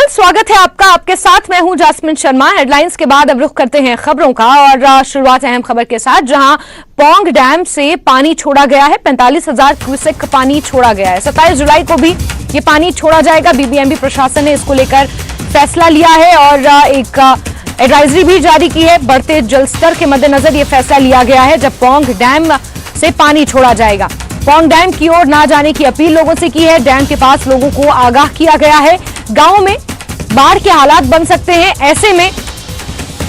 नमस्कार, स्वागत है आपका। आपके साथ मैं हूं जास्मिन शर्मा। हेडलाइंस के बाद अब रुख करते हैं खबरों का और शुरुआत अहम खबर के साथ, जहां पौंग डैम से पानी छोड़ा गया है। 45,000 क्यूसेक पानी छोड़ा गया है। 27 जुलाई को भी ये पानी छोड़ा जाएगा। बीबीएमबी प्रशासन ने इसको लेकर फैसला लिया है और एक एडवाइजरी भी जारी की है। बढ़ते जलस्तर के मद्देनजर यह फैसला लिया गया है जब पौंग डैम से पानी छोड़ा जाएगा। पौंग डैम की ओर ना जाने की अपील लोगों से की है। डैम के पास लोगों को आगाह किया गया है। गांवों में बाढ़ के हालात बन सकते हैं, ऐसे में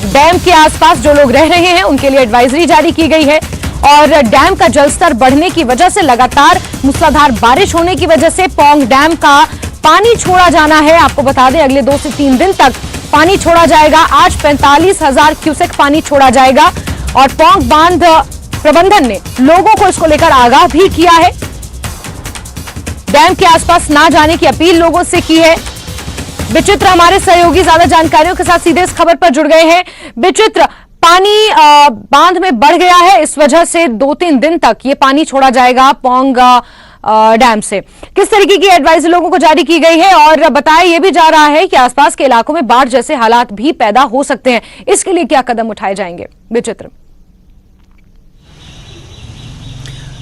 डैम के आसपास जो लोग रह रहे हैं उनके लिए एडवाइजरी जारी की गई है। और डैम का जलस्तर बढ़ने की वजह से, लगातार मूसलाधार बारिश होने की वजह से पौंग डैम का पानी छोड़ा जाना है। आपको बता दें, अगले 2 से 3 दिन तक पानी छोड़ा जाएगा। आज 45,000 क्यूसेक पानी छोड़ा जाएगा और पौंग बांध प्रबंधन ने लोगों को इसको लेकर आगाह भी किया है। डैम के आसपास ना जाने की अपील लोगों से की है। विचित्र हमारे सहयोगी ज्यादा जानकारियों के साथ सीधे इस खबर पर जुड़ गए हैं। विचित्र, पानी बांध में बढ़ गया है, इस वजह से 2-3 दिन तक ये पानी छोड़ा जाएगा पौंग डैम से। किस तरीके की एडवाइजरी लोगों को जारी की गई है और बताया यह भी जा रहा है कि आसपास के इलाकों में बाढ़ जैसे हालात भी पैदा हो सकते हैं। इसके लिए क्या कदम उठाए जाएंगे? विचित्र,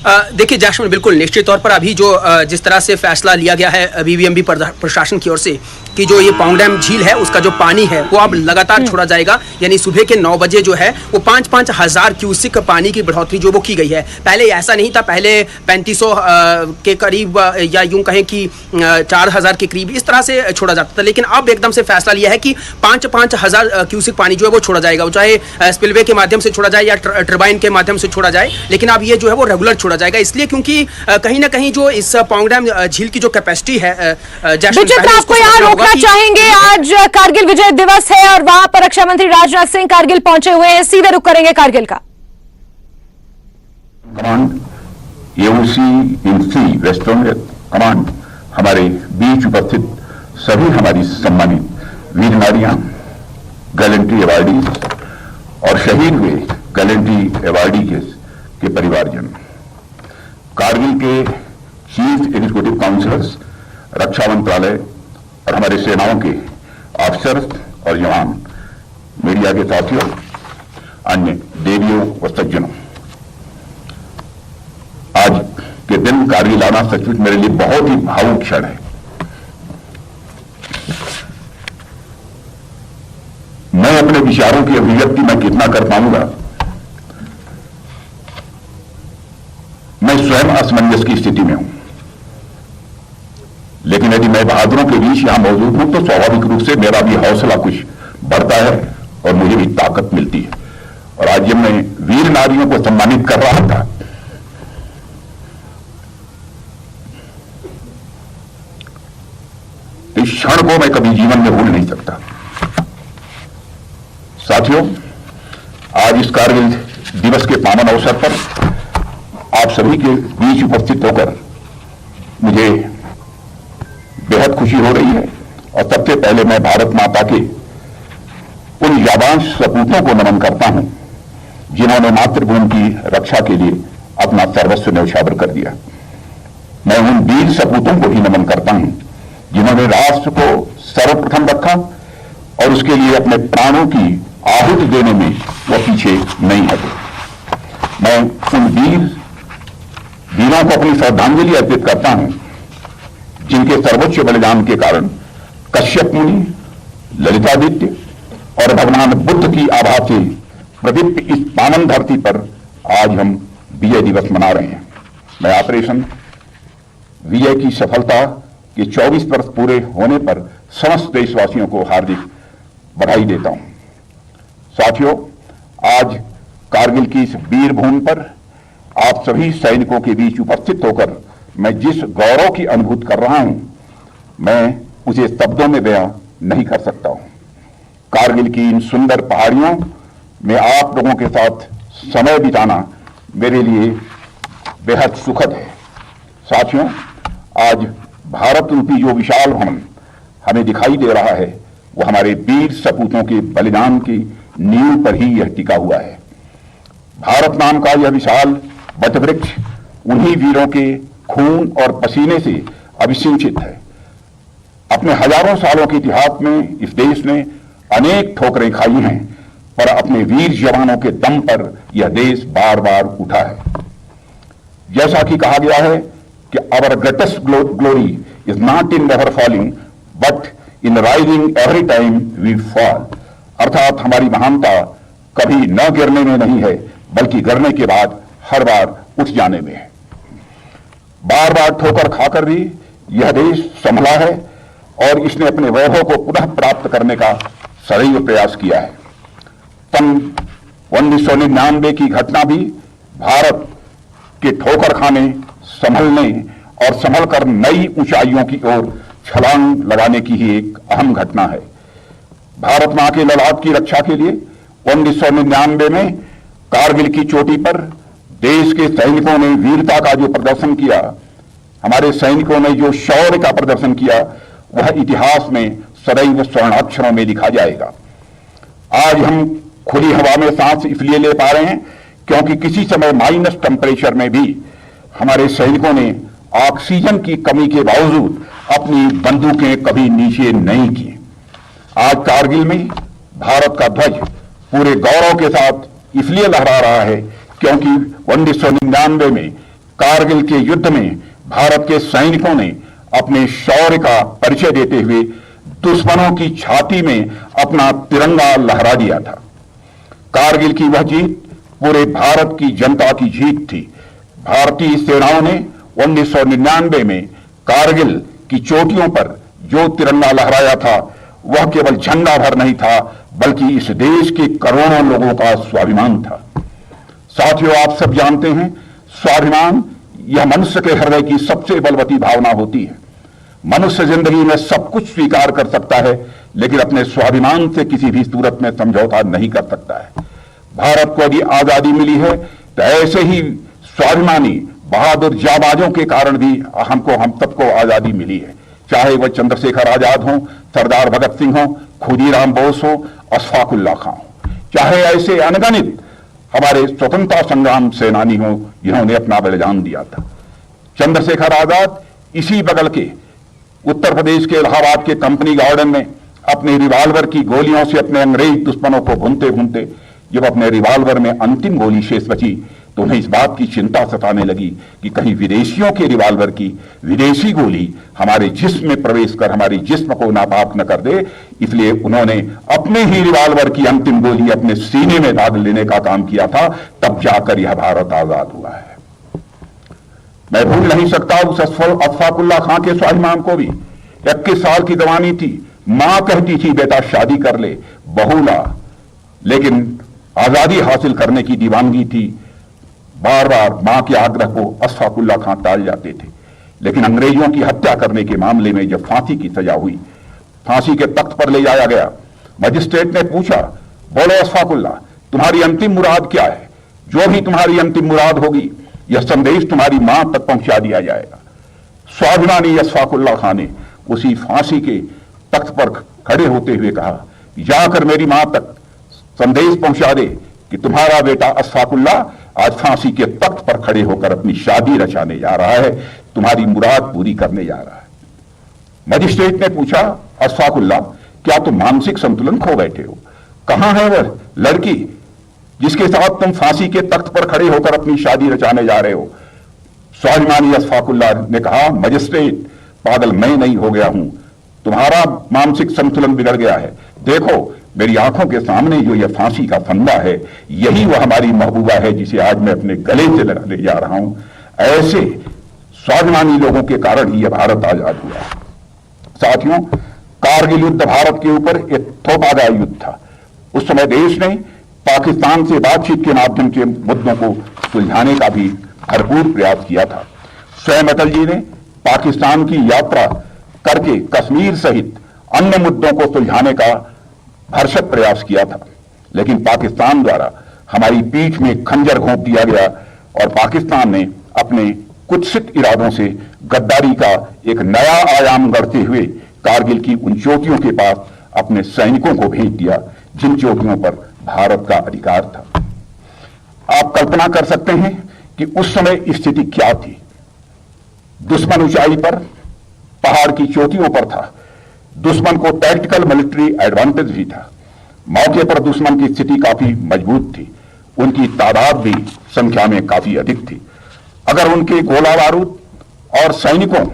देखिए जास्मिन, बिल्कुल निश्चित तौर पर अभी जो जिस तरह से फैसला लिया गया है बीबीएमबी प्रशासन की ओर से कि जो ये पौंग डैम झील है उसका जो पानी है वो अब लगातार छोड़ा जाएगा। यानी सुबह के 9 बजे जो है वो 5-5 हजार क्यूसिक पानी की बढ़ोतरी जो वो की गई है। पहले ऐसा नहीं था, पहले 3500 के करीब या यूं कहें कि 4000 के करीब इस तरह से छोड़ा जाता था। लेकिन अब एकदम से फैसला लिया है कि 5-5 हजार क्यूसिक पानी जो है वो छोड़ा जाएगा, चाहे स्पिलवे के माध्यम से छोड़ा जाए या टर्बाइन के माध्यम से छोड़ा जाए। लेकिन अब ये जो है वो रेगुलर छोड़ा जाएगा, इसलिए क्योंकि कहीं ना कहीं जो इस पौंग डैम झील की जो कैपेसिटी है, आपको यहाँ रोकना चाहेंगे। आज कारगिल विजय दिवस है और वहां पर रक्षा मंत्री राजनाथ सिंह कारगिल पहुंचे हुए हैं। सीधे रुक करेंगे कारगिल का। Command AOC in C western command, हमारे बीच उपस्थित सभी हमारी सम्मानित वीर नारियां, गैलेंट्री अवार्डीज और शहीद हुए गैलेंट्री अवार्डी के परिवारजन, कारगिल के चीफ एग्जीक्यूटिव काउंसिलर्स, रक्षा मंत्रालय और हमारे सेनाओं के अफसर और जवान, मीडिया के साथियों, अन्य देवियों व सज्जनों, आज के दिन कारगिल आना सचमुच मेरे लिए बहुत ही भावुक क्षण है। मैं अपने विचारों की अभिव्यक्ति मैं कितना कर पाऊंगा, मैं स्वयं असमंजस की स्थिति में हूं। लेकिन यदि मैं बहादुरों के बीच यहां मौजूद हूं तो स्वाभाविक रूप से मेरा भी हौसला कुछ बढ़ता है और मुझे भी ताकत मिलती है। और आज जब मैं वीर नारियों को सम्मानित कर रहा था, इस क्षण को मैं कभी जीवन में भूल नहीं सकता। साथियों, आज इस कारगिल दिवस के पावन अवसर पर आप सभी के बीच उपस्थित होकर मुझे बेहद खुशी हो रही है। और सबसे पहले मैं भारत माता के उन जाबाज सपूतों को नमन करता हूं जिन्होंने मातृभूमि की रक्षा के लिए अपना सर्वस्व न्यौछावर कर दिया। मैं उन वीर सपूतों को भी नमन करता हूं जिन्होंने राष्ट्र को सर्वप्रथम रखा और उसके लिए अपने प्राणों की आहुति देने में वो पीछे नहीं हटे। मैं उन वीरों को अपनी श्रद्धांजलि अर्पित करता हूं जिनके सर्वोच्च बलिदान के कारण कश्यप मुनि, ललितादित्य और भगवान बुद्ध की आभा से प्रदीप्त इस पावन धरती पर आज हम विजय दिवस मना रहे हैं। मैं ऑपरेशन विजय की सफलता के 24 वर्ष पूरे होने पर समस्त देशवासियों को हार्दिक बधाई देता हूं। साथियों, आज कारगिल की इस वीर भूमि पर आप सभी सैनिकों के बीच उपस्थित होकर मैं जिस गौरव की अनुभूति कर रहा हूं, मैं उसे शब्दों में बयां नहीं कर सकता हूं। कारगिल की इन सुंदर पहाड़ियों में आप लोगों के साथ समय बिताना मेरे लिए बेहद सुखद है। साथियों, आज भारत रूपी जो विशाल भवन हमें दिखाई दे रहा है वो हमारे वीर सपूतों के बलिदान की नींव पर ही यह टिका हुआ है। भारत नाम का यह विशाल वटवृक्ष उन्हीं वीरों के खून और पसीने से अभिसिंचित है। अपने हजारों सालों के इतिहास में इस देश ने अनेक ठोकरें खाई हैं, पर अपने वीर जवानों के दम पर यह देश बार बार उठा है। जैसा कि कहा गया है कि our greatest glory is not in never falling but in rising every time we fall, अर्थात हमारी महानता कभी न गिरने में नहीं है बल्कि गिरने के बाद हर बार उठ जाने में है। बार बार ठोकर खाकर भी यह देश संभला है और इसने अपने वैभव को पुनः प्राप्त करने का सदैव प्रयास किया है। सन 1999 की घटना भी भारत के ठोकर खाने, संभलने और संभल कर नई ऊंचाइयों की ओर छलांग लगाने की ही एक अहम घटना है। भारत मां के ललाट की रक्षा के लिए 1999 में कारगिल की चोटी पर देश के सैनिकों ने वीरता का जो प्रदर्शन किया, हमारे सैनिकों ने जो शौर्य का प्रदर्शन किया, वह इतिहास में सदैव स्वर्णाक्षरों में लिखा जाएगा। आज हम खुली हवा में सांस इसलिए ले पा रहे हैं क्योंकि किसी समय माइनस टेम्परेचर में भी हमारे सैनिकों ने ऑक्सीजन की कमी के बावजूद अपनी बंदूकें कभी नीचे नहीं की। आज कारगिल में भारत का ध्वज पूरे गौरव के साथ इसलिए लहरा रहा है क्योंकि 1999 में कारगिल के युद्ध में भारत के सैनिकों ने अपने शौर्य का परिचय देते हुए दुश्मनों की छाती में अपना तिरंगा लहरा दिया था। कारगिल की वह जीत पूरे भारत की जनता की जीत थी। भारतीय सेनाओं ने 1999 में कारगिल की चोटियों पर जो तिरंगा लहराया था, वह केवल झंडा भर नहीं था बल्कि इस देश के करोड़ों लोगों का स्वाभिमान था। साथियों, आप सब जानते हैं, स्वाभिमान यह मनुष्य के हृदय की सबसे बलवती भावना होती है। मनुष्य जिंदगी में सब कुछ स्वीकार कर सकता है लेकिन अपने स्वाभिमान से किसी भी सूरत में समझौता नहीं कर सकता है। भारत को यदि आजादी मिली है तो ऐसे ही स्वाभिमानी बहादुर जाबाजों के कारण भी हम सबको आजादी मिली है। चाहे वह चंद्रशेखर आजाद हो, सरदार भगत सिंह हो, खुदीराम बोस हो, अशफाक उल्लाह खां हो, चाहे ऐसे अनगिनत हमारे स्वतंत्रता संग्राम सेनानी हो जिन्होंने अपना बलिदान दिया था। चंद्रशेखर आजाद इसी बगल के उत्तर प्रदेश के इलाहाबाद के कंपनी गार्डन में अपने रिवाल्वर की गोलियों से अपने अंग्रेज दुश्मनों को भूनते भूनते जब अपने रिवाल्वर में अंतिम गोली शेष बची तो उन्हें इस बात की चिंता सताने लगी कि कहीं विदेशियों के रिवाल्वर की विदेशी गोली हमारे जिस्म में प्रवेश कर हमारी जिस्म को नापाक न कर दे। इसलिए उन्होंने अपने ही रिवाल्वर की अंतिम गोली अपने सीने में दाग लेने का काम किया था। तब जाकर यह भारत आजाद हुआ है। मैं भूल नहीं सकता उस अशफाक उल्लाह खां के स्वाभिमान को भी। 21 साल की जवानी थी, मां कहती थी बेटा शादी कर ले, बहू ला, लेकिन आजादी हासिल करने की दीवानगी थी। बार बार मां के आग्रह को अशफाक उल्लाह खां टाल जाते थे। लेकिन अंग्रेजों की हत्या करने के मामले में जब फांसी की सजा हुई, फांसी के तख्त पर ले जाया गया, मजिस्ट्रेट ने पूछा, बोलो अशफाक उल्लाह, तुम्हारी अंतिम मुराद क्या है? जो भी तुम्हारी अंतिम मुराद होगी यह संदेश तुम्हारी मां तक पहुंचा दिया जाएगा। स्वाभिमानी अशफाक उल्लाह खां ने उसी फांसी के तख्त पर खड़े होते हुए कहा, जाकर मेरी मां तक संदेश पहुंचा दे कि तुम्हारा बेटा अशफाक उल्लाह आज फांसी के तख्त पर खड़े होकर अपनी शादी रचाने जा रहा है, तुम्हारी मुराद पूरी करने जा रहा है। मजिस्ट्रेट ने पूछा, अशफाक उल्लाह, क्या तुम मानसिक संतुलन खो बैठे हो? कहां है वह लड़की जिसके साथ तुम फांसी के तख्त पर खड़े होकर अपनी शादी रचाने जा रहे हो? स्वाभिमानी अशफाक उल्लाह ने कहा, मजिस्ट्रेट, पागल मैं नहीं हो गया हूं, तुम्हारा मानसिक संतुलन बिगड़ गया है। देखो मेरी आंखों के सामने जो यह फांसी का फंदा है, यही वह हमारी महबूबा है जिसे आज मैं अपने गले से लगाने जा रहा हूं। ऐसे स्वाभिमानी लोगों के कारण ही यह भारत आजाद हुआ। साथियों, कारगिल युद्ध भारत के ऊपर एक थोपादार युद्ध था। उस समय देश ने पाकिस्तान से बातचीत के माध्यम से मुद्दों को सुलझाने का भी भरपूर प्रयास किया था। स्वयं अटल जी ने पाकिस्तान की यात्रा करके कश्मीर सहित अन्य मुद्दों को सुलझाने का भरसक प्रयास किया था, लेकिन पाकिस्तान द्वारा हमारी पीठ में खंजर घोंप दिया गया और पाकिस्तान ने अपने कुत्सित इरादों से गद्दारी का एक नया आयाम गढ़ते हुए कारगिल की उन चोटियों के पास अपने सैनिकों को भेज दिया जिन चोटियों पर भारत का अधिकार था। आप कल्पना कर सकते हैं कि उस समय स्थिति क्या थी। दुश्मन ऊंचाई पर पहाड़ की चोटियों पर था, दुश्मन को टैक्टिकल मिलिट्री एडवांटेज भी था। मौके पर दुश्मन की स्थिति काफी मजबूत थी, उनकी तादाद भी संख्या में काफी अधिक थी। अगर उनके गोला बारूद और सैनिकों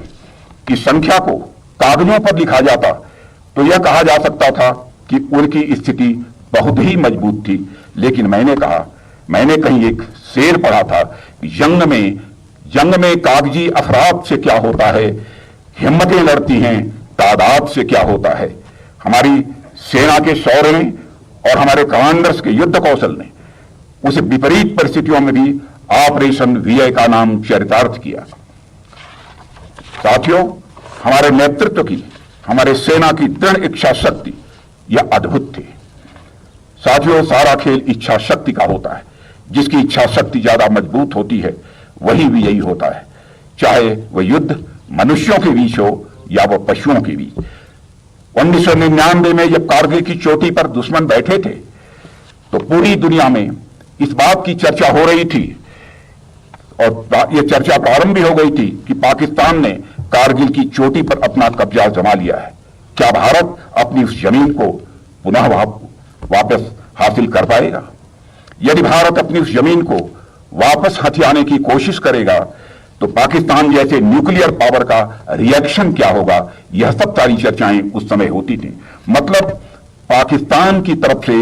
की संख्या को कागजों पर लिखा जाता तो यह कहा जा सकता था कि उनकी स्थिति बहुत ही मजबूत थी। लेकिन मैंने कहीं एक शेर पढ़ा था कि जंग में कागजी अफराद से क्या होता है, हिम्मतें लड़ती हैं, तादाद से क्या होता है। हमारी सेना के शौर्य ने और हमारे कमांडर्स के युद्ध कौशल ने उस विपरीत परिस्थितियों में भी ऑपरेशन विजय का नाम चरितार्थ किया। साथियों, हमारे नेतृत्व की, हमारे सेना की दृढ़ इच्छा शक्ति यह अद्भुत थी। साथियों, सारा खेल इच्छा शक्ति का होता है। जिसकी इच्छा शक्ति ज्यादा मजबूत होती है वही विजयी होता है, चाहे वह युद्ध मनुष्यों के बीच हो या वह पशुओं के बीच। 1999 में जब कारगिल की चोटी पर दुश्मन बैठे थे तो पूरी दुनिया में इस बात की चर्चा हो रही थी और यह चर्चा प्रारंभ भी हो गई थी कि पाकिस्तान ने कारगिल की चोटी पर अपना कब्जा जमा लिया है। क्या भारत अपनी उस जमीन को पुनः वापस हासिल कर पाएगा? यदि भारत अपनी उस जमीन को वापस हथियाने की कोशिश करेगा तो पाकिस्तान जैसे न्यूक्लियर पावर का रिएक्शन क्या होगा, यह सब सारी चर्चाएं उस समय होती थी। मतलब पाकिस्तान की तरफ से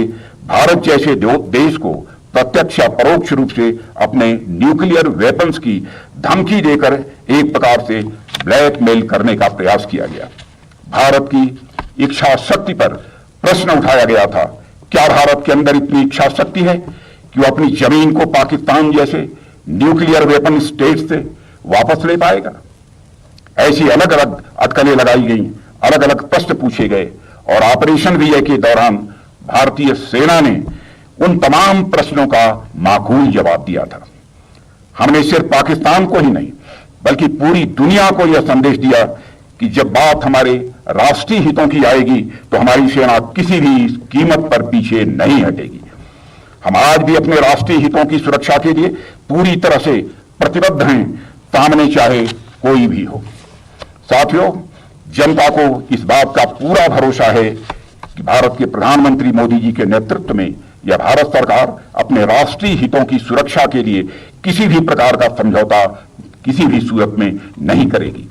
भारत जैसे देश को प्रत्यक्ष या परोक्ष रूप से अपने न्यूक्लियर वेपन्स की धमकी देकर एक प्रकार से ब्लैकमेल करने का प्रयास किया गया। भारत की इच्छा शक्ति पर प्रश्न उठाया गया था, क्या भारत के अंदर इतनी इच्छा शक्ति है कि वो अपनी जमीन को पाकिस्तान जैसे न्यूक्लियर वेपन स्टेट से वापस ले पाएगा? ऐसी अलग अलग अटकलें लगाई गई, अलग अलग प्रश्न पूछे गए और ऑपरेशन विजय के दौरान भारतीय सेना ने उन तमाम प्रश्नों का माकूल जवाब दिया था। हमने सिर्फ पाकिस्तान को ही नहीं बल्कि पूरी दुनिया को यह संदेश दिया कि जब बात हमारे राष्ट्रीय हितों की आएगी तो हमारी सेना किसी भी कीमत पर पीछे नहीं हटेगी। हम आज भी अपने राष्ट्रीय हितों की सुरक्षा के लिए पूरी तरह से प्रतिबद्ध हैं, सामने चाहे कोई भी हो। साथियों, जनता को इस बात का पूरा भरोसा है कि भारत के प्रधानमंत्री मोदी जी के नेतृत्व में यह भारत सरकार अपने राष्ट्रीय हितों की सुरक्षा के लिए किसी भी प्रकार का समझौता किसी भी सूरत में नहीं करेगी।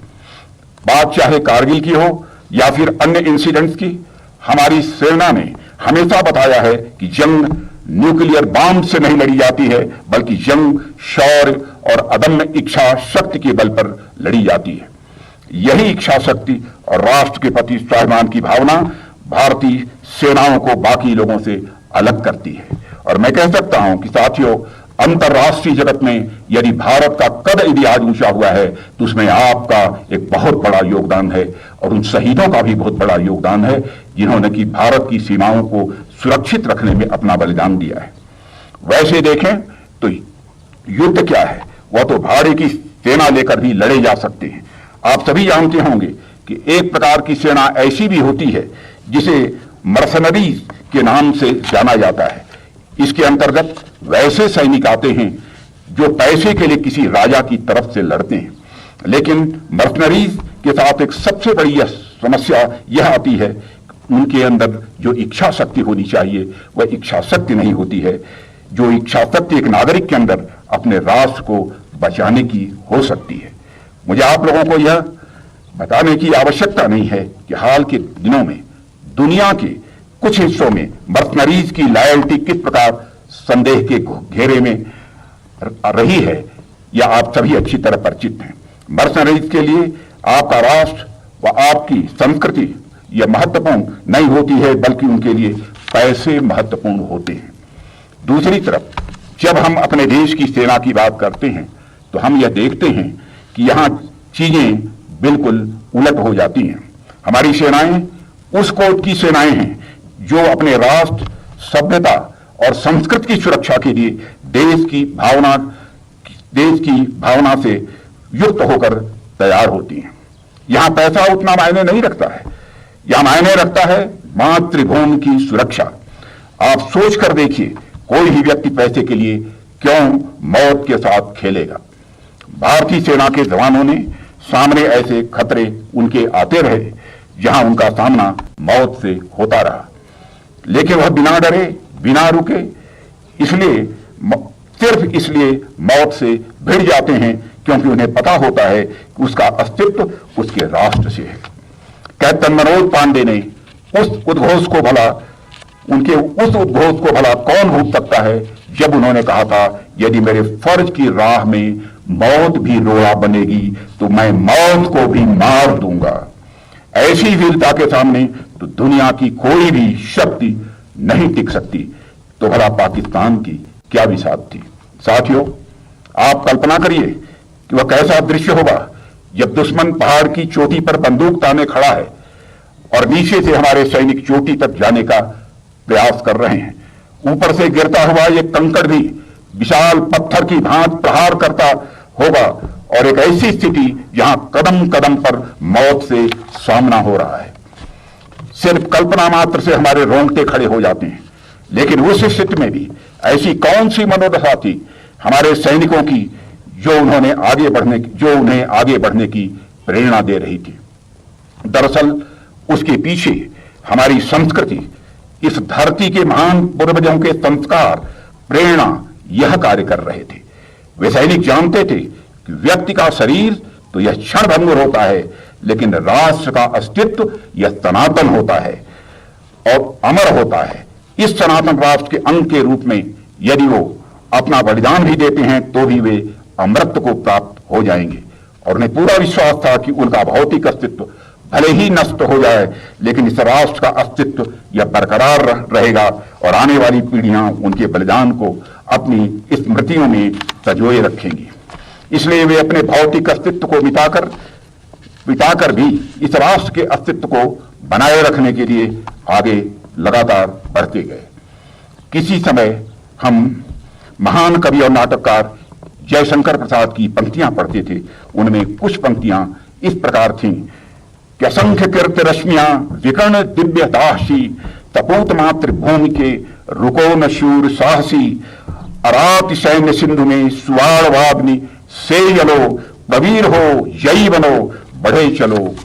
बात चाहे कारगिल की हो या फिर अन्य इंसिडेंट्स की, हमारी सेना ने हमेशा बताया है कि जंग न्यूक्लियर बम से नहीं लड़ी जाती है बल्कि जंग शौर्य और अदम्य इच्छा शक्ति के बल पर लड़ी जाती है। यही इच्छा शक्ति और राष्ट्र के प्रति स्वाभिमान की भावना भारतीय सेनाओं को बाकी लोगों से अलग करती है। और मैं कह सकता हूं कि साथियों, अंतर्राष्ट्रीय जगत में यदि भारत का कद यदि आज ऊंचा हुआ है तो उसमें आपका एक बहुत बड़ा योगदान है और उन शहीदों का भी बहुत बड़ा योगदान है जिन्होंने कि भारत की सीमाओं को सुरक्षित रखने में अपना बलिदान दिया है। वैसे देखें तो युद्ध क्या है, वह तो भाड़े की सेना लेकर भी लड़े जा सकते हैं। आप सभी जानते होंगे कि एक प्रकार की सेना ऐसी भी होती है जिसे मर्सनरीज के नाम से जाना जाता है। इसके अंतर्गत वैसे सैनिक आते हैं जो पैसे के लिए किसी राजा की तरफ से लड़ते हैं, लेकिन मर्सनरीज के साथ एक सबसे बड़ी समस्या यह आती है, उनके अंदर जो इच्छा शक्ति होनी चाहिए वह इच्छा शक्ति नहीं होती है। जो इच्छा शक्ति एक नागरिक के अंदर अपने राष्ट्र को बचाने की हो सकती है। मुझे आप लोगों को यह बताने की आवश्यकता नहीं है कि हाल के दिनों में दुनिया के कुछ हिस्सों में मर्सनरीज की लॉयल्टी किस प्रकार संदेह के घेरे में रही है, यह आप सभी अच्छी तरह परिचित हैं। मर्सनरीज के लिए आपका राष्ट्र व आपकी संस्कृति यह महत्वपूर्ण नहीं होती है बल्कि उनके लिए पैसे महत्वपूर्ण होते हैं। दूसरी तरफ जब हम अपने देश की सेना की बात करते हैं तो हम यह देखते हैं कि यहां चीजें बिल्कुल उलट हो जाती हैं। हमारी सेनाएं उस कोट की सेनाएं हैं जो अपने राष्ट्र, सभ्यता और संस्कृति की सुरक्षा के लिए देश की भावना से युक्त होकर तैयार होती हैं। यहां पैसा उतना मायने नहीं रखता है, यहां मायने रखता है मातृभूमि की सुरक्षा। आप सोच कर देखिए, कोई भी व्यक्ति पैसे के लिए क्यों मौत के साथ खेलेगा। भारतीय सेना के जवानों ने सामने ऐसे खतरे उनके आते रहे जहां उनका सामना मौत से होता रहा, लेकिन वह बिना डरे, बिना रुके, सिर्फ इसलिए मौत से भिड़ जाते हैं क्योंकि उन्हें पता होता है कि उसका अस्तित्व उसके राष्ट्र से है। कैप्टन मनोज पांडे ने उस उद्घोष को भला कौन भूल सकता है जब उन्होंने कहा था, यदि मेरे फर्ज की राह में मौत भी रोड़ा बनेगी तो मैं मौत को भी मार दूंगा। ऐसी वीरता के सामने तो दुनिया की कोई भी शक्ति नहीं टिक सकती, तो भला पाकिस्तान की क्या विसात थी। साथियों, आप कल्पना करिए कि वह कैसा दृश्य होगा जब दुश्मन पहाड़ की चोटी पर बंदूक ताने खड़ा है और नीचे से हमारे सैनिक चोटी तक जाने का प्रयास कर रहे हैं। ऊपर से गिरता हुआ ये कंकड़ भी विशाल पत्थर की भांति प्रहार करता होगा और एक ऐसी स्थिति जहां कदम कदम पर मौत से सामना हो रहा है। सिर्फ कल्पना मात्र से हमारे रोंगटे खड़े हो जाते हैं। लेकिन उस स्थिति में भी ऐसी कौन सी मनोदशा थी हमारे सैनिकों की जो उन्हें आगे बढ़ने की प्रेरणा दे रही थी। दरअसल उसके पीछे हमारी संस्कृति, इस धरती के महान पूर्वजों के संस्कार, प्रेरणा यह कार्य कर रहे थे। वे सैनिक जानते थे कि व्यक्ति का शरीर तो यह क्षण भंगुर होता है, लेकिन राष्ट्र का अस्तित्व यह सनातन होता है और अमर होता है। इस सनातन राष्ट्र के अंग के रूप में यदि वो अपना बलिदान भी देते हैं तो भी वे अमृत को प्राप्त हो जाएंगे। और उन्हें पूरा विश्वास था कि उनका भौतिक अस्तित्व भले ही नष्ट हो जाए, लेकिन इस राष्ट्र का अस्तित्व यह बरकरार रहेगा और आने वाली पीढ़ियां उनके बलिदान को अपनी स्मृतियों में संजोए रखेंगी। इसलिए वे अपने भौतिक अस्तित्व को मिटाकर भी इस राष्ट्र के अस्तित्व को बनाए रखने के लिए आगे लगातार बढ़ते गए। किसी समय हम महान कवि और नाटककार जयशंकर प्रसाद की पंक्तियां पढ़ते थे। उनमें कुछ पंक्तियां इस प्रकार थीं कि असंख्य कीर्ति रश्मियां विकर्ण दिव्य दासी, तपोत मात्र भूमि के रुको न शूर साहसी, अरात सैन्य सिंधु में सुवाड़ वाग्नि से यलो, प्रवीर हो जयी बनो, बढ़े चलो।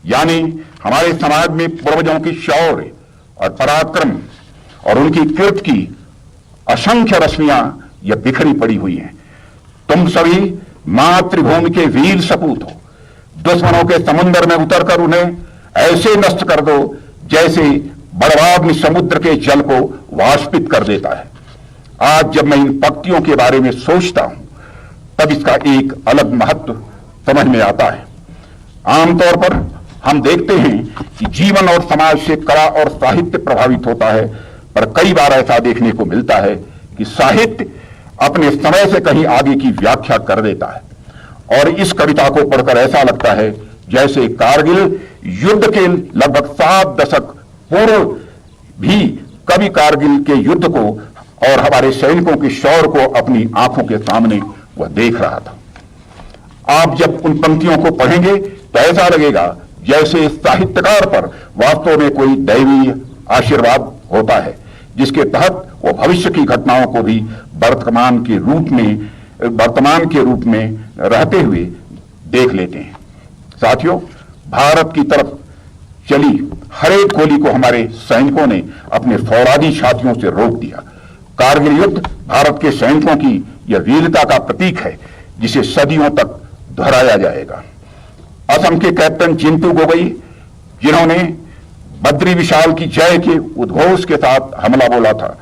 यानी हमारे समाज में पूर्वजों की शौर्य और पराक्रम और उनकी कीर्ति की असंख्य रश्मियां यह बिखरी पड़ी हुई हैं। तुम सभी मातृभूमि के वीर सपूत हो। दुश्मनों के समुद्र में उतरकर उन्हें ऐसे नष्ट कर दो जैसे बड़वाग्नि समुद्र के जल को वाष्पित कर देता है। आज जब मैं इन पंक्तियों के बारे में सोचता हूं तब इसका एक अलग महत्व समझ में आता है। आमतौर पर हम देखते हैं कि जीवन और समाज से कला और साहित्य प्रभावित होता है, पर कई बार ऐसा देखने को मिलता है कि साहित्य अपने समय से कहीं आगे की व्याख्या कर देता है। और इस कविता को पढ़कर ऐसा लगता है जैसे कारगिल युद्ध के लगभग 7 दशक पूर्व भी कवि कारगिल के युद्ध को और हमारे सैनिकों के शौर्य को अपनी आंखों के सामने वह देख रहा था। आप जब उन पंक्तियों को पढ़ेंगे तो ऐसा लगेगा जैसे साहित्यकार पर वास्तव में कोई दैवीय आशीर्वाद होता है, जिसके तहत वो भविष्य की घटनाओं को भी वर्तमान के रूप में रहते हुए देख लेते हैं। साथियों, भारत की तरफ चली हर एक गोली को हमारे सैनिकों ने अपने फौलादी छातियों से रोक दिया। कारगिल युद्ध भारत के सैनिकों की यह वीरता का प्रतीक है जिसे सदियों तक दोहराया जाएगा। असम के कैप्टन चिंटू गोगोई, जिन्होंने बद्री विशाल की जय के उद्घोष के साथ हमला बोला था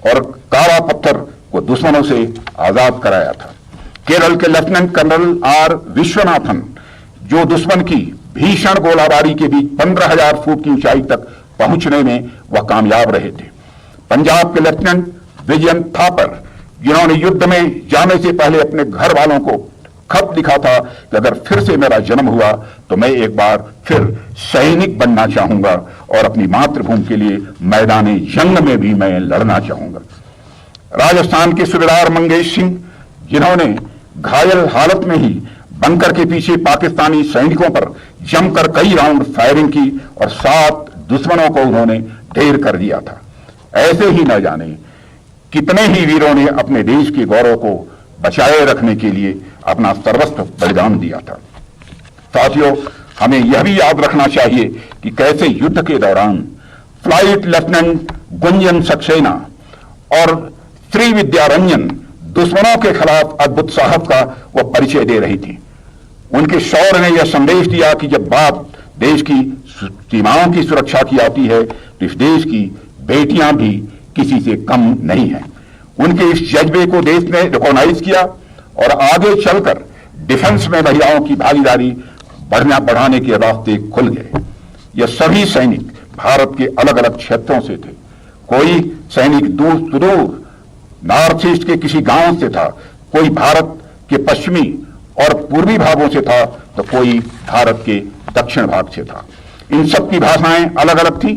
और काला पत्थर को दुश्मनों से आजाद कराया था। केरल के लेफ्टिनेंट कर्नल आर विश्वनाथन, जो दुश्मन की भीषण गोलाबारी के बीच 15,000 फुट की ऊंचाई तक पहुंचने में वह कामयाब रहे थे। पंजाब के लेफ्टिनेंट विजयन थापर, जिन्होंने युद्ध में जाने से पहले अपने घर वालों को खत लिखा था कि अगर फिर से मेरा जन्म हुआ तो मैं एक बार फिर सैनिक बनना चाहूंगा और अपनी मातृभूमि के लिए मैदानी जंग में भी मैं लड़ना चाहूंगा। राजस्थान के सूबेदार मंगेश सिंह, जिन्होंने घायल हालत में ही बंकर के पीछे पाकिस्तानी सैनिकों पर जमकर कई राउंड फायरिंग की और 7 दुश्मनों को उन्होंने ढेर कर दिया था। ऐसे ही न जाने कितने ही वीरों ने अपने देश के गौरव को बचाए रखने के लिए अपना सर्वस्व बलिदान दिया था। साथियों, हमें यह भी याद रखना चाहिए कि कैसे युद्ध के दौरान फ्लाइट लेफ्टिनेंट गुंजन सक्सेना और श्री विद्यारंजन दुश्मनों के खिलाफ अद्भुत साहस का वह परिचय दे रही थी। उनके शौर्य ने यह संदेश दिया कि जब बात देश की सीमाओं की सुरक्षा की आती है तो इस देश की बेटियां भी किसी से कम नहीं हैं। उनके इस जज्बे को देश ने रिकॉग्नाइज किया और आगे चलकर डिफेंस में महिलाओं की भागीदारी बढ़ाने के रास्ते खुल गए। यह सभी सैनिक भारत के अलग अलग क्षेत्रों से थे। कोई सैनिक दूर सुदूर नॉर्थ ईस्ट के किसी गांव से था, कोई भारत के पश्चिमी और पूर्वी भागों से था, तो कोई भारत के दक्षिण भाग से था। इन सब की भाषाएं अलग अलग थी।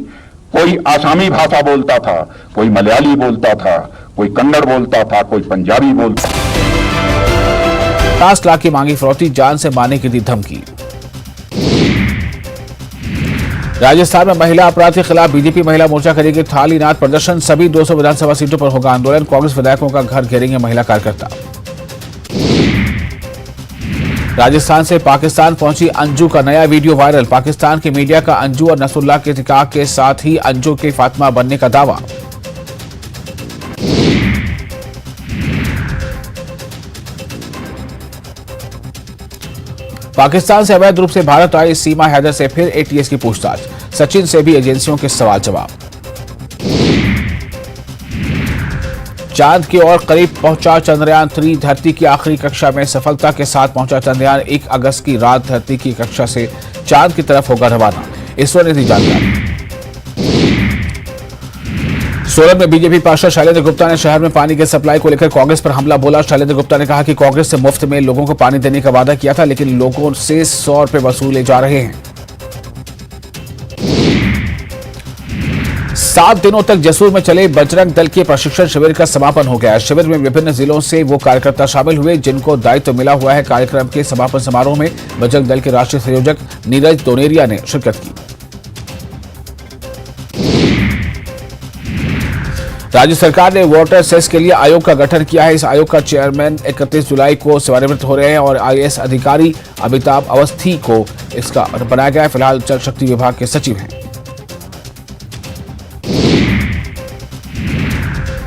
कोई आसामी भाषा बोलता था, कोई मलयाली बोलता था, कोई कन्नड़ बोलता था, कोई पंजाबी बोलता था। 50 लाख की मांगी फिरौती, जान से मारने की दी धमकी। राजस्थान में महिला अपराध के खिलाफ बीजेपी महिला मोर्चा करेगी थाली नाथ प्रदर्शन। सभी 200 विधानसभा सीटों पर होगा आंदोलन। कांग्रेस विधायकों का घर घेरेंगे महिला कार्यकर्ता। राजस्थान से पाकिस्तान पहुंची अंजू का नया वीडियो वायरल। पाकिस्तान की मीडिया का अंजू और नसरुल्लाह के निकाह के साथ ही अंजू के फातिमा बनने का दावा। पाकिस्तान से अवैध रूप से भारत आए सीमा हैदर से फिर एटीएस की पूछताछ। सचिन से भी एजेंसियों के सवाल जवाब। चांद की ओर करीब पहुंचा चंद्रयान 3। धरती की आखिरी कक्षा में सफलता के साथ पहुंचा चंद्रयान। 1 अगस्त की रात धरती की कक्षा से चांद की तरफ होगा रवाना। इसरो ने दी जानकारी। सोलन में बीजेपी पार्षद शैलेंद्र गुप्ता ने शहर में पानी के सप्लाई को लेकर कांग्रेस पर हमला बोला। शैलेंद्र गुप्ता ने कहा कि कांग्रेस से मुफ्त में लोगों को पानी देने का वादा किया था, लेकिन लोगों से 100 रुपए वसूले जा रहे हैं। 7 दिनों तक जसूर में चले बजरंग दल के प्रशिक्षण शिविर का समापन हो गया। शिविर में विभिन्न जिलों से वो कार्यकर्ता शामिल हुए जिनको दायित्व मिला हुआ है। कार्यक्रम के समापन समारोह में बजरंग दल के राष्ट्रीय संयोजक नीरज दोनेरिया ने शिरकत की। राज्य सरकार ने वाटर सेस के लिए आयोग का गठन किया है। इस आयोग का चेयरमैन 31 जुलाई को सेवानिवृत्त हो रहे हैं और आईएएस अधिकारी अमिताभ अवस्थी को इसका बनाया गया है। फिलहाल जल शक्ति विभाग के सचिव हैं।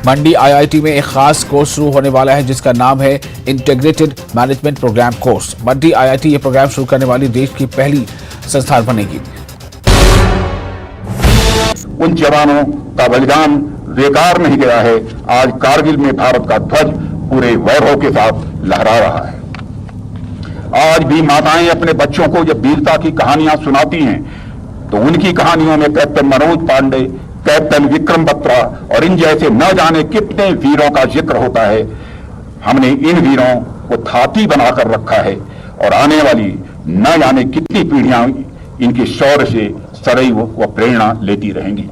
मंडी आईआईटी में एक खास कोर्स शुरू होने वाला है जिसका नाम है इंटीग्रेटेड मैनेजमेंट प्रोग्राम कोर्स। मंडी आईआईटी ये प्रोग्राम शुरू करने वाली देश की पहली संस्थान बनेगी। उन जवानों का बलिदान बेकार नहीं गया है। आज कारगिल में भारत का ध्वज पूरे वैभव के साथ लहरा रहा है। आज भी माताएं अपने बच्चों को जब वीरता की कहानियां सुनाती हैं तो उनकी कहानियों में कैप्टन मनोज पांडे, कैप्टन विक्रम बत्रा और इन जैसे न जाने कितने वीरों का जिक्र होता है। हमने इन वीरों को थाती बनाकर रखा है और आने वाली न जाने कितनी पीढ़ियां इनके शौर्य से सदैव व प्रेरणा लेती रहेंगी।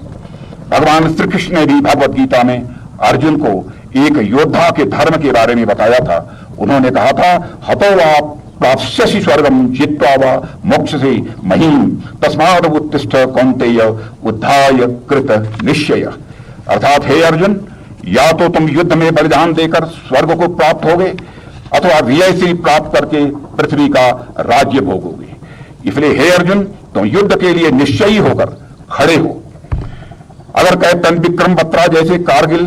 भगवान श्री कृष्ण ने भी भगवत गीता में अर्जुन को एक योद्धा के धर्म के बारे में बताया था। उन्होंने कहा था, हतो वा प्राप्स्यसि स्वर्गम जित्वा वा मोक्षसे महीम तस्माद् उत्तिष्ठ कौन्तेय उद्धाय कृत निश्चय। अर्थात हे अर्जुन, या तो तुम युद्ध में बलिदान देकर स्वर्ग को प्राप्त होगे अथवा विजय से प्राप्त करके पृथ्वी का राज्य भोगोगे। इसलिए हे अर्जुन, तुम युद्ध के लिए निश्चयी होकर खड़े हो। अगर कैप्टन विक्रम बत्रा जैसे कारगिल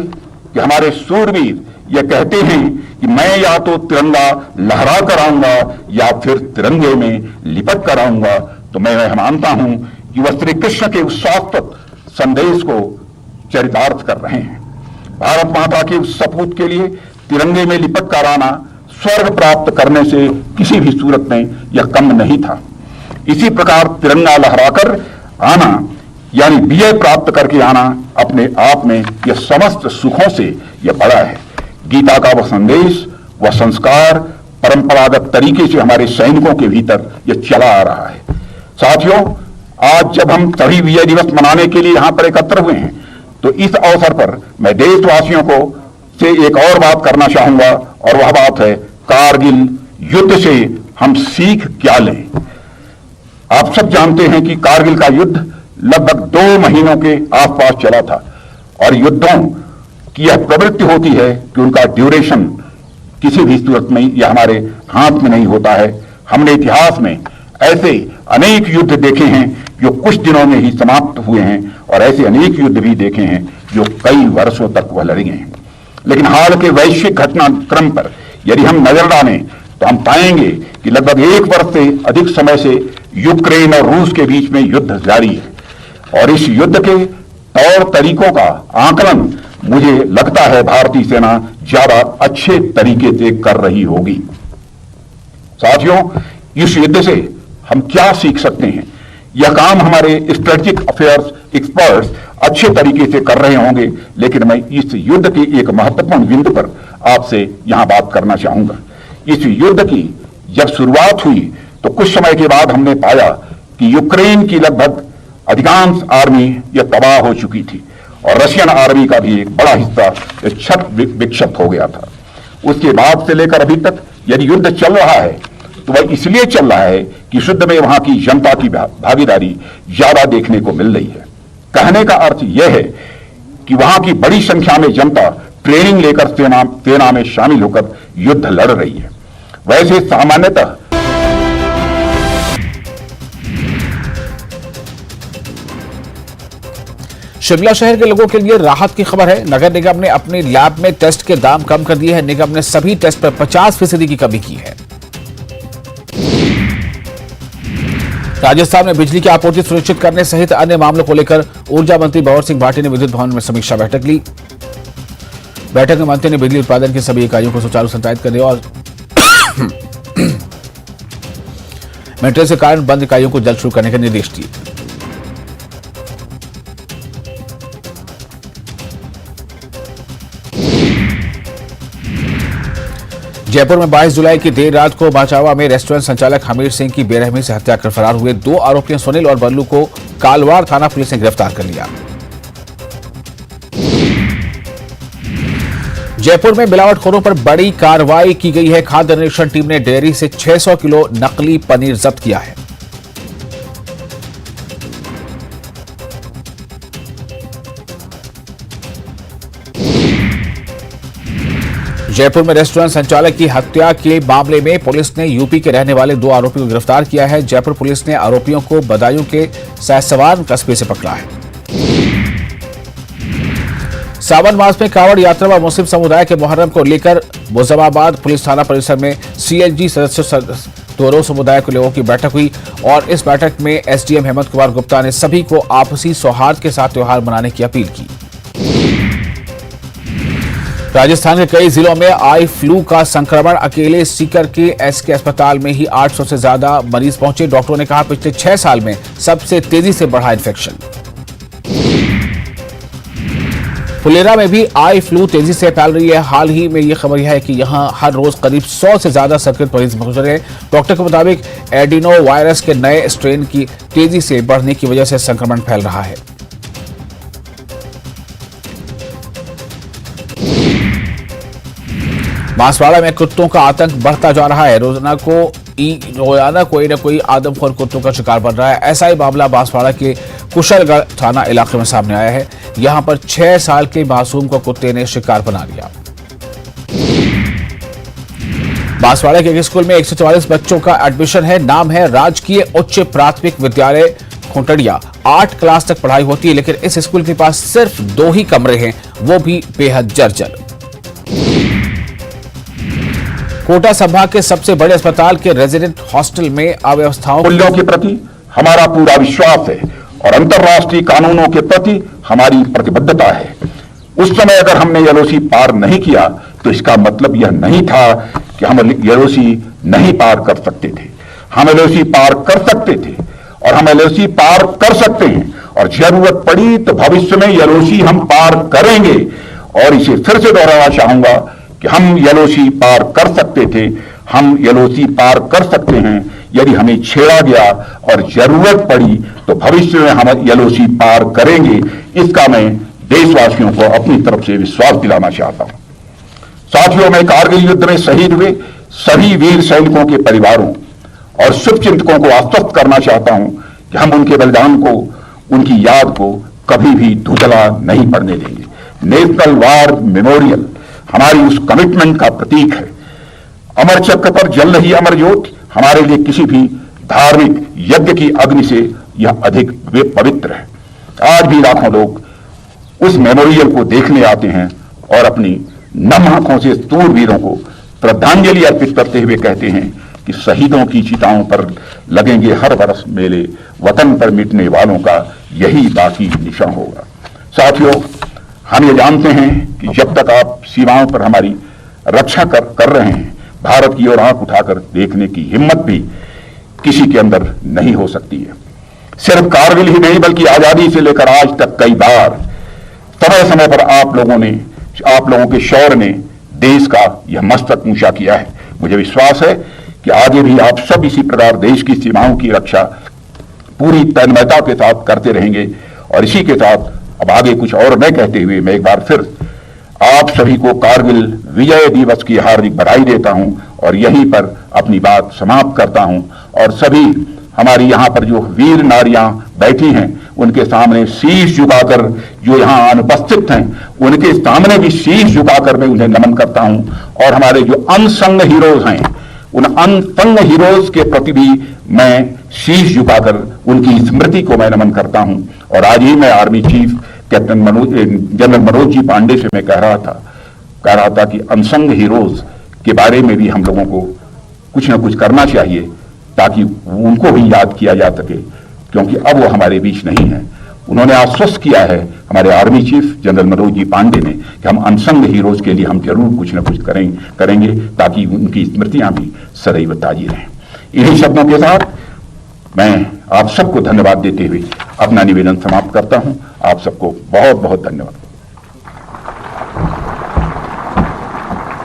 के हमारे सूरवीर ये कहते हैं कि मैं या तो तिरंगा लहरा कर आऊंगा या फिर तिरंगे में लिपट कर आऊंगा, तो मैं मानता हूं कि वह श्री कृष्ण के उस शाश्वत संदेश को चरितार्थ कर रहे हैं। भारत माता के उस सपूत के लिए तिरंगे में लिपट कर आना स्वर्ग प्राप्त करने से किसी भी सूरत में यह कम नहीं था। इसी प्रकार तिरंगा लहराकर आना यानी विजय प्राप्त करके आना अपने आप में यह समस्त सुखों से यह बड़ा है। गीता का वह संदेश, वह संस्कार परंपरागत तरीके से हमारे सैनिकों के भीतर यह चला आ रहा है। साथियों, आज जब हम सभी विजय दिवस मनाने के लिए यहां पर एकत्र हुए हैं तो इस अवसर पर मैं देशवासियों को से एक और बात करना चाहूंगा और वह बात है कारगिल युद्ध से हम सीख क्या लें। आप सब जानते हैं कि कारगिल का युद्ध लगभग 2 महीनों के आसपास चला था और युद्धों की यह प्रवृत्ति होती है कि उनका ड्यूरेशन किसी भी सूरत में या हमारे हाथ में नहीं होता है। हमने इतिहास में ऐसे अनेक युद्ध देखे हैं जो कुछ दिनों में ही समाप्त हुए हैं और ऐसे अनेक युद्ध भी देखे हैं जो कई वर्षों तक वह लड़े हैं। लेकिन हाल के वैश्विक घटनाक्रम पर यदि हम नजर डालें तो हम पाएंगे कि लगभग 1 वर्ष से अधिक समय से यूक्रेन और रूस के बीच में युद्ध जारी है और इस युद्ध के तौर तरीकों का आकलन मुझे लगता है भारतीय सेना ज्यादा अच्छे तरीके से कर रही होगी। साथियों, इस युद्ध से हम क्या सीख सकते हैं? यह काम हमारे स्ट्रेटेजिक अफेयर्स एक्सपर्ट्स अच्छे तरीके से कर रहे होंगे, लेकिन मैं इस युद्ध के एक महत्वपूर्ण बिंदु पर आपसे यहां बात करना चाहूंगा। इस युद्ध की जब शुरुआत हुई तो कुछ समय के बाद हमने पाया कि यूक्रेन की लगभग अधिकांश आर्मी यह तबाह हो चुकी थी और रशियन आर्मी का भी एक बड़ा हिस्सा क्षत विक्षत हो गया था। उसके बाद से लेकर अभी तक यदि युद्ध चल रहा है तो वह इसलिए चल रहा है कि युद्ध में वहां की जनता की भागीदारी ज्यादा देखने को मिल रही है। कहने का अर्थ यह है कि वहां की बड़ी संख्या में जनता ट्रेनिंग लेकर सेना में शामिल होकर युद्ध लड़ रही है। वैसे सामान्यतः शिमला शहर के लोगों के लिए राहत की खबर है। नगर निगम ने अपने लैब में टेस्ट के दाम कम कर दिए हैं। निगम ने सभी टेस्ट पर 50% की कमी की है। राजस्थान में बिजली की आपूर्ति सुनिश्चित करने सहित अन्य मामलों को लेकर ऊर्जा मंत्री भंवर सिंह भाटी ने विद्युत भवन में समीक्षा बैठक ली। बैठक में मंत्री ने बिजली उत्पादन की सभी इकाइयों को सुचारू संचालित करने और मेंटेनेंस के कारण बंद इकाइयों को जल्द शुरू करने के निर्देश दिए। जयपुर में 22 जुलाई की देर रात को बाचावा में रेस्टोरेंट संचालक हमीर सिंह की बेरहमी से हत्या कर फरार हुए 2 आरोपियों सुनील और बल्लू को कालवाड़ थाना पुलिस ने गिरफ्तार कर लिया। जयपुर में मिलावटखोरों पर बड़ी कार्रवाई की गई है। खाद्य निरीक्षण टीम ने डेयरी से 600 किलो नकली पनीर जब्त किया है। जयपुर में रेस्टोरेंट संचालक की हत्या के मामले में पुलिस ने यूपी के रहने वाले 2 आरोपियों को गिरफ्तार किया है। जयपुर पुलिस ने आरोपियों को बदायूं के सहसवान कस्बे से पकड़ा है। सावन मास में कांवड़ यात्रा व मुस्लिम समुदाय के मुहर्रम को लेकर मुजफ्फराबाद पुलिस थाना परिसर में सीएलजी सदस्यों दोनों समुदाय के लोगों की बैठक हुई और इस बैठक में एसडीएम हेमंत कुमार गुप्ता ने सभी को आपसी सौहार्द के साथ त्योहार मनाने की अपील की। राजस्थान के कई जिलों में आई फ्लू का संक्रमण। अकेले सीकर के एसके अस्पताल में ही 800 से ज्यादा मरीज पहुंचे। डॉक्टरों ने कहा पिछले 6 साल में सबसे तेजी से बढ़ा इन्फेक्शन। फुलेरा में भी आई फ्लू तेजी से फैल रही है। हाल ही में ये खबर यह है कि यहां हर रोज करीब 100 से ज्यादा संक्रमित मरीज पहुंच रहे हैं। डॉक्टर के मुताबिक एडिनो वायरस के नए स्ट्रेन की तेजी से बढ़ने की वजह से संक्रमण फैल रहा है। बांसवाड़ा में कुत्तों का आतंक बढ़ता जा रहा है। रोजाना कोई न कोई आदमखोर कुत्तों का शिकार बन रहा है। ऐसा ही मामला बांसवाड़ा के कुशलगढ़ थाना इलाके में सामने आया है। यहां पर 6 साल के मासूम को कुत्ते ने शिकार बना लिया। बांसवाड़ा के एक स्कूल में 144 बच्चों का एडमिशन है। नाम है राजकीय उच्च प्राथमिक विद्यालय खुंटड़िया। 8 क्लास तक पढ़ाई होती है, लेकिन इस स्कूल के पास सिर्फ 2 ही कमरे हैं, वो भी बेहद जर्जर। कोटा संभाग के सबसे बड़े अस्पताल के रेजिडेंट हॉस्टल में अव्यवस्थाओं मूल्यों के प्रति हमारा पूरा विश्वास है और अंतर्राष्ट्रीय कानूनों के प्रति हमारी प्रतिबद्धता है। उस समय अगर हमने एलओसी पार नहीं किया तो इसका मतलब यह नहीं था कि हम एलओसी नहीं पार कर सकते थे। हम एलओसी पार कर सकते थे और हम एलओसी पार कर सकते हैं और जरूरत पड़ी तो भविष्य में एलओसी हम पार करेंगे। और इसे फिर से दोहराना चाहूंगा कि हम एलओसी पार कर सकते थे, हम एलओसी पार कर सकते हैं यदि हमें छेड़ा गया और जरूरत पड़ी तो भविष्य में हम एलओसी पार करेंगे। इसका मैं देशवासियों को अपनी तरफ से विश्वास दिलाना चाहता हूं। साथियों, मैं कारगिल युद्ध में शहीद हुए सभी वीर सैनिकों के परिवारों और शुभचिंतकों को आश्वस्त करना चाहता हूं कि हम उनके बलिदान को, उनकी याद को कभी भी धुंधला नहीं पड़ने देंगे। नेशनल वार मेमोरियल हमारी उस कमिटमेंट का प्रतीक है। अमर चक्र पर जल रही अमर ज्योति हमारे लिए किसी भी धार्मिक यज्ञ की अग्नि से यह अधिक पवित्र है। आज भी लाखों लोग उस मेमोरियल को देखने आते हैं और अपनी नम आंखों से शूरवीरों को श्रद्धांजलि अर्पित करते हुए कहते हैं कि शहीदों की चिताओं पर लगेंगे हर बरस मेले, वतन पर मिटने वालों का यही बाकी निशान होगा। साथियों, हम ये जानते हैं कि जब तक आप सीमाओं पर हमारी रक्षा कर रहे हैं, भारत की ओर आंख उठाकर देखने की हिम्मत भी किसी के अंदर नहीं हो सकती है। सिर्फ कारगिल ही नहीं बल्कि आजादी से लेकर आज तक कई बार समय समय पर आप लोगों के शौर्य ने देश का यह मस्तक ऊंचा किया है। मुझे विश्वास है कि आगे भी आप सब इसी प्रकार देश की सीमाओं की रक्षा पूरी तन्मयता के साथ करते रहेंगे। और इसी के साथ अब आगे कुछ और न कहते हुए मैं एक बार फिर आप सभी को कारगिल विजय दिवस की हार्दिक बधाई देता हूं और यहीं पर अपनी बात समाप्त करता हूं। और सभी हमारी यहां पर जो वीर नारियां बैठी हैं उनके सामने शीश झुकाकर, जो यहां अनुपस्थित हैं उनके सामने भी शीश झुकाकर मैं उन्हें नमन करता हूं। और हमारे जो अनसंग हीरोज हैं उन अनसंग हीरोज के प्रति भी मैं शीश झुकाकर उनकी स्मृति को मैं नमन करता हूं। और आज ही मैं army chief captain general Manoj ji Pande से मैं कह रहा था कि अनसंग हीरोज के बारे में भी हम लोगों को कुछ ना कुछ करना चाहिए ताकि उनको भी याद किया जा सके, क्योंकि अब वो हमारे बीच नहीं है। उन्होंने आश्वस्त किया है हमारे army chief general Manoj ji Pandey ने कि हम अनसंग हीरोज के लिए हम जरूर कुछ ना कुछ करेंगे ताकि उनकी स्मृतियां भी सदैव ताजी रहें। इन्हीं शब्दों के साथ मैं आप सबको धन्यवाद देते हुए अपना निवेदन समाप्त करता हूं। आप सबको बहुत बहुत धन्यवाद।